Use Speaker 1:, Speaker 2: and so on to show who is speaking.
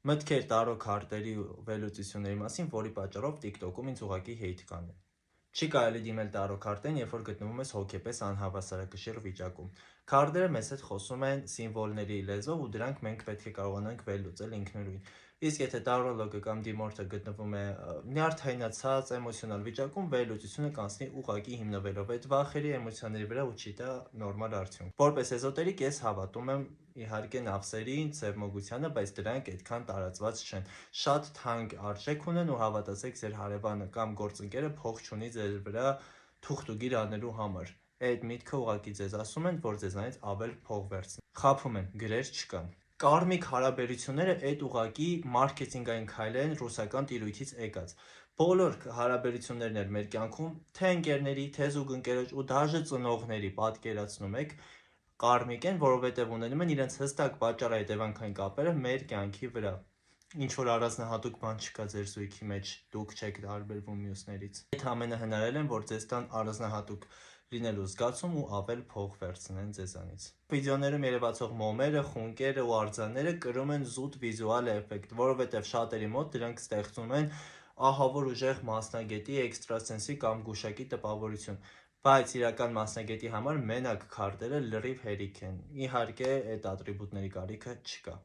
Speaker 1: Մտքեր տարող քարտերի վերլուծությունների մասին, որի պատճառով TikTok-ում ինձ ուղղակի hate կանեն։ Չի կարելի դիմել տարող քարտերին, երբ որ գտնվում ես հոգեպես անհավասարակշիռ վիճակում։ Քարտերը մեզ հետ խոսում են սիմվոլների լեզվով ու դրանք մենք պետք է կարողանանք վերլուծել ինքնուրույն։ Իսկ եթե տարոլոգը կամ դիմորդը գտնվում է նյարդայնացած էմոցիոնալ վիճակում, վերլուծությունը կանցնի ուղղակի հիմնվելով այդ վախերի էմոցիաների վրա ու չի տա նորմալ արդյունք։ Որպես էզոտերիկ ես հավատում եմ իհարկե նավսերին, սևմոգությանը, բայց դրանք այդքան տարածված չեն։ Շատ թանկ արժեք ունեն ու հավատացեք ձեր հարևանը կամ գործընկերը փող չունի ձեր վրա թուղթուգիր անելու համար։ Այդ միտքը ուղղակի ձեզ ասում են, որ ձեզանից ավել փող վերցնեն։ Խաբում են, գրեր չկան։ Կարմիկ հարաբերությունները այդ ուղղակի մարքեթինգային քայլ են ռուսական տիրույթից եկած։ Բոլոր հարաբերություններն էլ մեր կյանքում, թե ընկերների, թե զուգընկերոջ ու դաժե ծնողների պատկերացնում եք, կարմիկ են, որովհետև ունենում են իրենց հստակ պատճառահետևանքային կապերը մեր կյանքի վրա։ Ինչ որ առանձնահատուկ բան չկա ձեր զույգի մեջ, դուք չեք տարբերվում մյուսներից։ Այդ ամենը հնարել են, որ ձեզ տան առանձնահատուկ լինելու զգացում ու ավել փող վերցնեն ձեզանից։ Վիդեոներում երևացող մոմերը, խունկերը ու արձանները կրում են զուտ վիզուալ էֆեկտ, որովհետև շատերի մոտ դրանք ստեղծում են ահավոր ուժեղ մասնագետի, էքստրասենսի կամ գուշակի տպավորություն, բայց իրական մասնագետի համար մենակ քարտերը լրիվ հերիք են։ Իհարկե, այդ ատրիբուտների կարիքը չկա։